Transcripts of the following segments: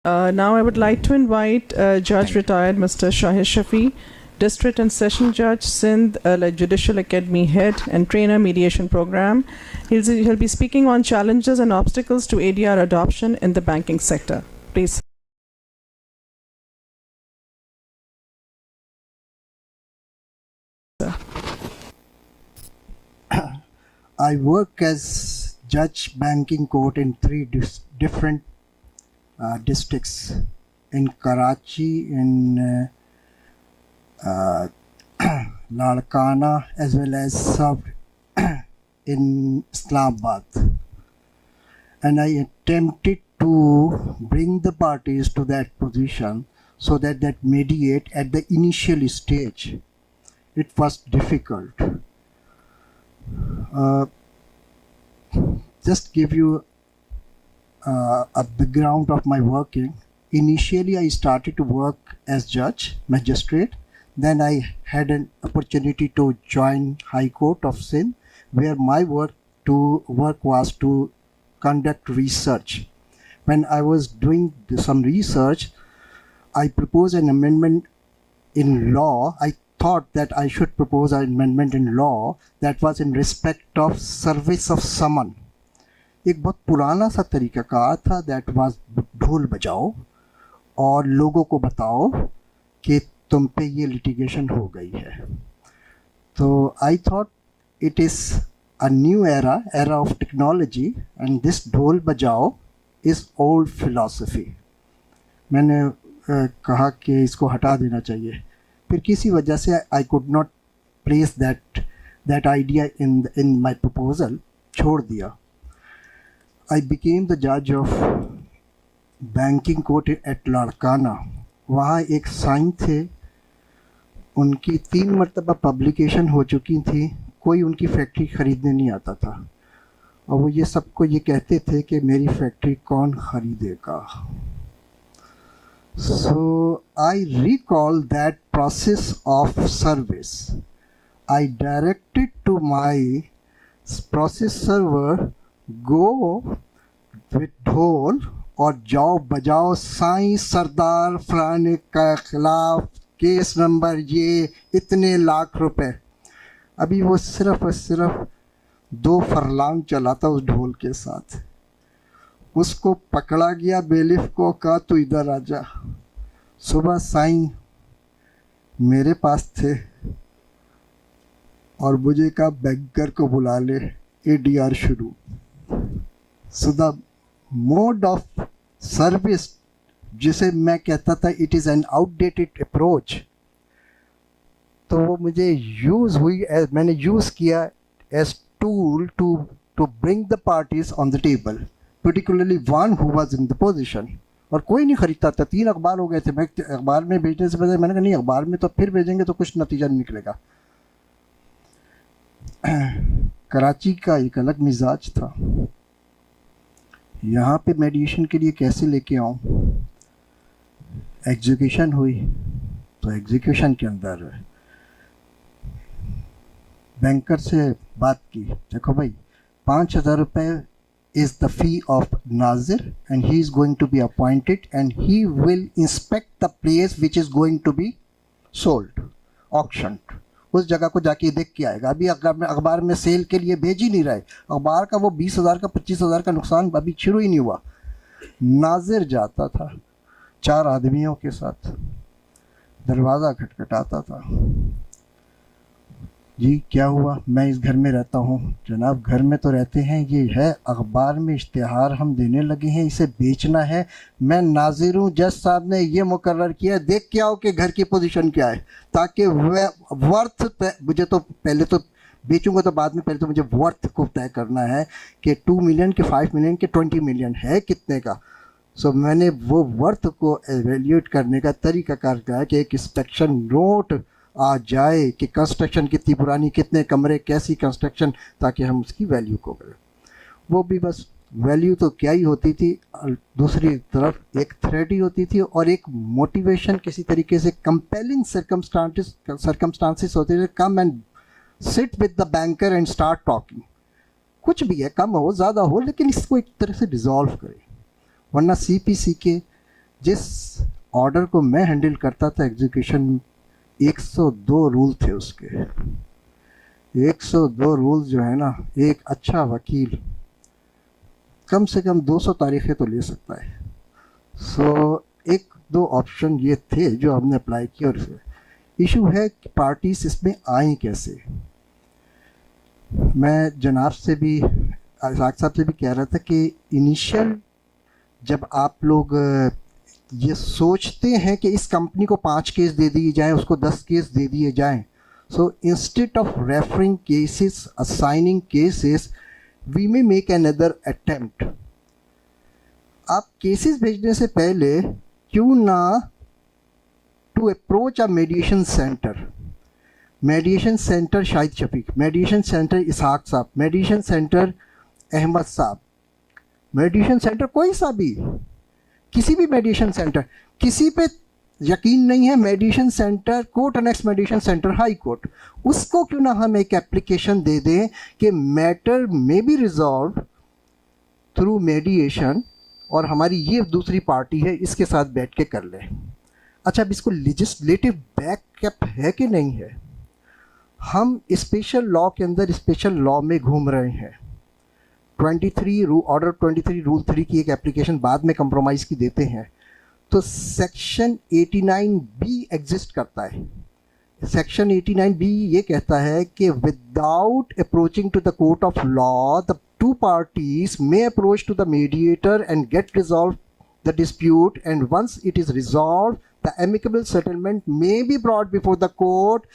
Now I would like to invite Judge Retired Mr. Shahid Shafi, District and Session Judge, Sindh Judicial Academy Head and Trainer Mediation Program. He'll be speaking on challenges and obstacles to ADR adoption in the banking sector. Please. I work as Judge Banking Court in three different districts, in Karachi, in Larkana, as well as served in Islamabad. And I attempted to bring the parties to that position so that mediate at the initial stage. It was difficult. Just give you a background of my working. Initially, I started to work as judge, magistrate. Then I had an opportunity to join High Court of Sindh, where my work was to conduct research. When I was doing some research, I proposed an amendment in law. I thought that I should propose an amendment in law that was in respect of service of summon. एक बहुत पुराना सा तरीक़ाकार था, that was ढोल बजाओ और लोगों को बताओ कि तुम पे ये litigation हो गई है. तो I thought it is a new era of technology, and this ढोल बजाओ is old philosophy. मैंने कहा कि इसको हटा देना चाहिए. फिर किसी वजह से I could not place that idea in my proposal, छोड़ दिया. I became the judge of banking court at Larkana. वहाँ एक साइन थे, उनकी 3 मरतबा पब्लिकेशन हो चुकी थी, कोई उनकी फैक्ट्री ख़रीदने नहीं आता था और वो ये सबको ये कहते थे कि मेरी फैक्ट्री कौन ख़रीदेगा. So I recall that process of service. I directed to my process server, go with ढोल और जाओ बजाओ साईं सरदार फलाने का खिलाफ केस नंबर ये इतने लाख रुपए. अभी वो सिर्फ और सिर्फ 2 फरलांग चला था उस ढोल के साथ. उसको पकड़ा गया, बेलिफ को कहा तू इधर आ जा. सुबह साईं मेरे पास थे और मुझे कहा बैंकर को बुला ले, ADR शुरू. So the mode of service जिसे मैं कहता था it is an outdated approach, तो वो मुझे यूज़ हुई, मैंने यूज़ किया as tool to bring the parties on the table, particularly one who was in the position. और कोई नहीं ख़रीदता था. 3 अखबार हो गए थे. मैं अखबार में भेजने से पहले मैंने कहा नहीं, अखबार में तो फिर भेजेंगे तो कुछ नतीजा नहीं निकलेगा. कराची का एक अलग मिजाज था. यहाँ पे मेडिएशन के लिए कैसे लेके आऊँ. एग्जीक्यूशन हुई तो एग्जीक्यूशन के अंदर बैंकर से बात की, देखो भाई 5,000 रुपये is the fee of Nazir and he is going to be appointed and he will inspect the place which is going to be sold, auctioned. उस जगह को जाके देख के आएगा. अभी अखबार में सेल के लिए भेज ही नहीं रहे. अखबार का वो 20,000 का 25,000 का नुकसान अभी शुरू ही नहीं हुआ. नाजिर जाता था 4 आदमियों के साथ, दरवाज़ा खटखटाता था. जी क्या हुआ. मैं इस घर में रहता हूँ. जनाब घर में तो रहते हैं, ये है अखबार में इश्तिहार हम देने लगे हैं, इसे बेचना है. मैं नाजिर हूँ, जज साहब ने ये मुकर्रर किया, देख के आओ कि घर की पोजीशन क्या है, ताकि वर्थ मुझे तो पहले तो बेचूंगा तो बाद में, पहले तो मुझे वर्थ को तय करना है कि 2 मिलियन के 5 मिलियन के 20 मिलियन है कितने का. सो मैंने वो वर्थ को एवेल्यूएट करने का तरीक़ाकार किया कि एक इंस्पेक्शन नोट आ जाए कि कंस्ट्रक्शन कितनी पुरानी, कितने कमरे, कैसी कंस्ट्रक्शन, ताकि हम उसकी वैल्यू को करें. वो भी बस वैल्यू तो क्या ही होती थी, दूसरी तरफ एक थ्रेड ही होती थी और एक मोटिवेशन, किसी तरीके से कंपेलिंग सर्कमस्टांसेस होते थे. Come and sit with the banker and start talking. कुछ भी है, कम हो ज़्यादा हो, लेकिन इसको एक तरह से डिज़ोल्व करें. वरना CPC के जिस ऑर्डर को मैं हैंडल करता था एग्जीक्यूशन, 102 रूल थे उसके। 102 रूल्स जो है ना, एक अच्छा वकील कम से कम 200 तारीखें तो ले सकता है। सो एक दो ऑप्शन ये थे जो हमने अप्लाई किए। और इशू है कि पार्टीज इसमें आई कैसे। मैं जनाब से भी, इसाक साहब से भी कह रहा था कि इनिशियल जब आप लोग ये सोचते हैं कि इस कंपनी को 5 केस दे दिए जाएं, उसको 10 केस दे दिए जाएं, so instead of referring cases, assigning cases, we may make another attempt. आप केसेस भेजने से पहले क्यों ना to approach a mediation centre, mediation centre Shahid Shafiq, mediation centre Ishaq साहब, मेडिएशन सेंटर अहमद साहब, मेडिएशन सेंटर कोई सा भी, किसी भी मेडिएशन सेंटर, किसी पे यकीन नहीं है, mediation centre, court annex mediation centre high court, उसको क्यों ना हम एक एप्लीकेशन दे दें कि matter may be resolve through मेडिएशन और हमारी ये दूसरी पार्टी है, इसके साथ बैठ के कर लें। अच्छा, अब इसको लेजिस्लेटिव बैकअप है कि नहीं है? हम स्पेशल लॉ के अंदर स्पेशल लॉ में घूम रहे हैं। 23 ऑर्डर 23 रूल 3 की एक एप्लीकेशन बाद में कंप्रोमाइज़ की देते हैं, तो सेक्शन 89B एग्जिस्ट करता है। सेक्शन 89B ये कहता है कि without approaching to the court of law, the two parties may approach to the mediator and get resolve the dispute, and once it is resolve the amicable settlement may be brought before the court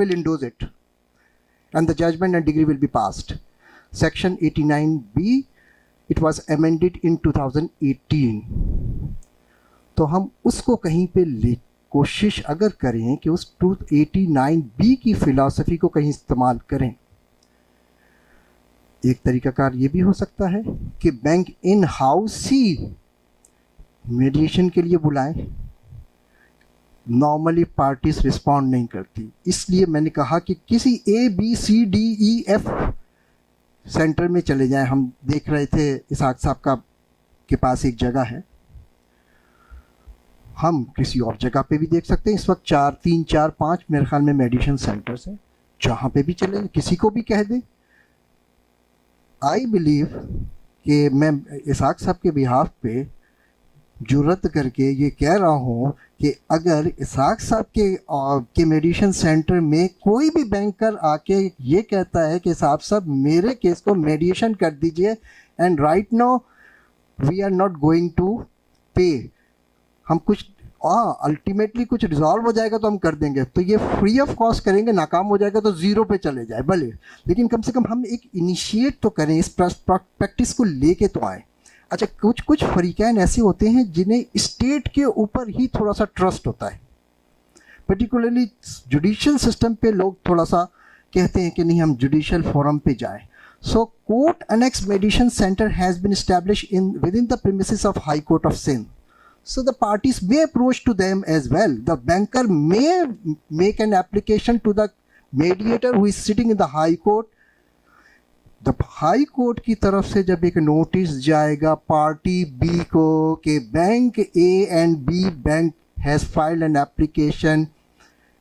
will endorse it, and the judgment and decree will be passed. Section 89B, it was amended in 2018. तो हम उसको कहीं पे कोशिश अगर करें कि उस 289B की फिलॉसफी को कहीं इस्तेमाल करें, एक तरीकाकार ये भी हो सकता है कि बैंक इन हाउस ही मेडिएशन के लिए बुलाएं। नॉर्मली पार्टीज रिस्पॉन्ड नहीं करती, इसलिए मैंने कहा कि किसी ABCDEF सेंटर में चले जाएं। हम देख रहे थे इसाक साहब के पास एक जगह है, हम किसी और जगह पे भी देख सकते हैं। इस वक्त 3, 4, 5 मेरे ख्याल में मेडिएशन सेंटर्स हैं, जहाँ पे भी चले, किसी को भी कह दें। आई बिलीव कि मैं इसाक साहब के बिहाफ पे जुर्रत करके ये कह रहा हूँ कि अगर इसाक साहब के मेडिएशन सेंटर में कोई भी बैंकर आके ये कहता है कि साहब मेरे केस को मेडिएशन कर दीजिए, and right now we are not going to pay, हम कुछ अल्टीमेटली कुछ रिजॉल्व हो जाएगा तो हम कर देंगे, तो ये फ्री ऑफ कॉस्ट करेंगे, नाकाम हो जाएगा तो ज़ीरो पे चले जाए भले, लेकिन कम से कम हम एक इनिशिएट तो करें, इस प्रैक्टिस को लेके तो आए। अच्छा, कुछ फरीकैन ऐसे होते हैं जिन्हें स्टेट के ऊपर ही थोड़ा सा ट्रस्ट होता है, पर्टिकुलरली जुडिशियल सिस्टम पे लोग थोड़ा सा कहते हैं कि नहीं हम जुडिशियल फोरम पे जाएं। So court annex mediation centre has been established within the premises of high court of Sindh, so the parties may approach to them as well. The banker may make an application to the mediator who is sitting in the high court. The high court की तरफ से जब एक notice जाएगा party B को कि bank A and B bank has filed an application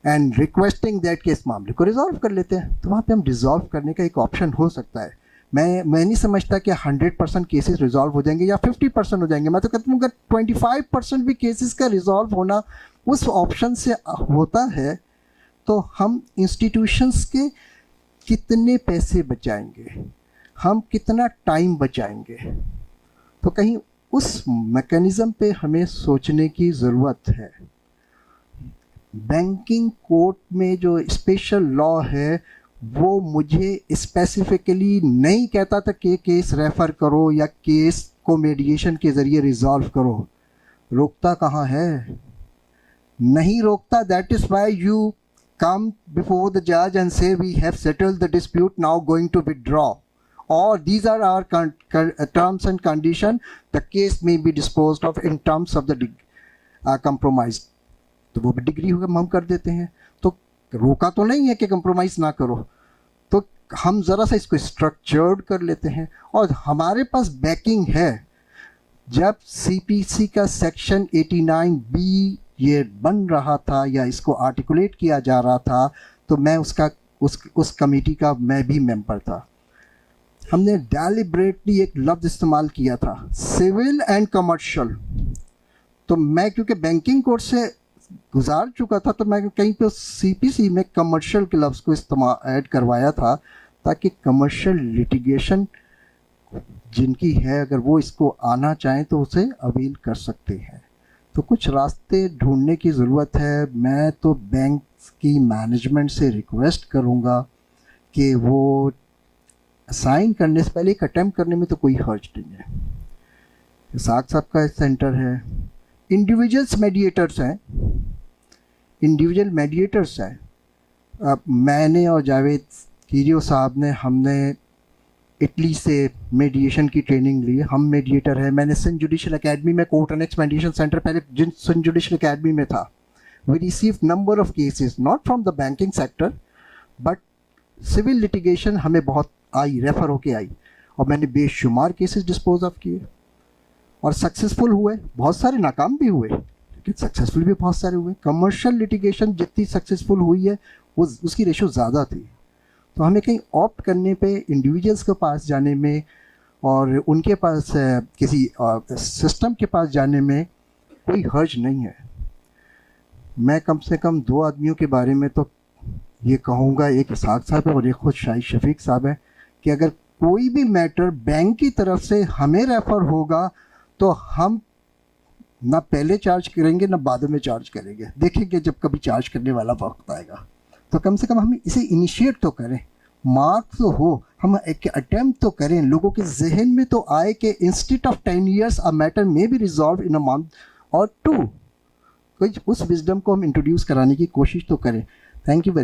and requesting that कि इस मामले को रिजॉल्व कर लेते हैं, तो वहाँ पे हम रिजॉल्व करने का एक ऑप्शन हो सकता है। मैं नहीं समझता कि 100% केसेस रिजॉल्व हो जाएंगे या 50% हो जाएंगे। मैं तो कहता हूँ अगर 25% भी केसेस का रिजॉल्व होना उस ऑप्शन से होता है, तो हम इंस्टीट्यूशंस के कितने पैसे बचाएंगे, हम कितना टाइम बचाएंगे। तो कहीं उस मैकेनिज़्म पे हमें सोचने की ज़रूरत है। बैंकिंग कोर्ट में जो स्पेशल लॉ है वो मुझे स्पेसिफिकली नहीं कहता था कि केस रेफ़र करो या केस को मेडिएशन के ज़रिए रिजॉल्व करो, रोकता कहाँ है? नहीं रोकता। That is why you come before the judge and say we have settled the dispute, now going to withdraw, or these are our terms and condition, the case may be disposed of in terms of the compromise। तो वो भी degree हम कर देते हैं, तो रोका तो नहीं है कि कंप्रोमाइज़ ना करो, तो हम ज़रा सा इसको स्ट्रक्चर्ड कर लेते हैं और हमारे पास बैकिंग है। जब सीपीसी का सेक्शन 89B ये बन रहा था या इसको आर्टिकुलेट किया जा रहा था, तो मैं उस कमेटी का मैं भी मेंबर था। हमने डेलिब्रेटली एक लफ्ज़ इस्तेमाल किया था, सिविल एंड कमर्शियल। तो मैं क्योंकि बैंकिंग कोर्स से गुजार चुका था, तो मैं कहीं पे सीपीसी में कमर्शियल के लफ्ज़ को इस्तेमाल ऐड करवाया था, ताकि कमर्शियल लिटिगेशन जिनकी है, अगर वो इसको आना चाहें तो उसे अवील कर सकते हैं। तो कुछ रास्ते ढूंढने की ज़रूरत है। मैं तो बैंक की मैनेजमेंट से रिक्वेस्ट करूँगा कि वो साइन करने से पहले एक अटैम्प्ट करने में तो कोई हर्ज नहीं है। इसाक साहब का सेंटर है, इंडिविजुअल्स मेडिएटर्स हैं, इंडिविजुअल मेडिएटर्स हैं। अब मैंने और जावेद कीरियो साहब ने हमने इटली से मेडिएशन की ट्रेनिंग ली, हम मेडिएटर हैं। मैंने सिंध जुडिशल एकेडमी में कोर्ट एनेक्स मेडिएशन सेंटर पहले जिन सिंध जुडिशल एकेडमी में था, we receive number of cases not from the banking sector but civil litigation हमें बहुत आई, रेफर होके आई, और मैंने बेशुमार केसेस डिस्पोज ऑफ किए और सक्सेसफुल हुए। बहुत सारे नाकाम भी हुए लेकिन सक्सेसफुल भी बहुत सारे हुए। कमर्शियल लिटिगेशन जितनी सक्सेसफुल हुई है वो उसकी रेशो ज़्यादा थी। तो हमें कहीं ऑप्ट करने पे इंडिविजुअल्स के पास जाने में और उनके पास किसी सिस्टम के पास जाने में कोई हर्ज नहीं है। मैं कम से कम 2 आदमियों के बारे में तो ये कहूँगा, एक इसाक साहब है और एक खुद शाहिद शफीक साहब है, कि अगर कोई भी मैटर बैंक की तरफ से हमें रेफ़र होगा तो हम ना पहले चार्ज करेंगे ना बाद में चार्ज करेंगे, देखेंगे जब कभी चार्ज करने वाला वक्त आएगा। तो कम से कम हम इसे इनिशिएट तो करें, मार्क्स तो हो, हम एक अटेम्प्ट तो करें, लोगों के जहन में तो आए कि instead of 10 years a matter may be resolve in a month और 2। कोई उस विजडम को हम इंट्रोड्यूस कराने की कोशिश तो करें। Thank you very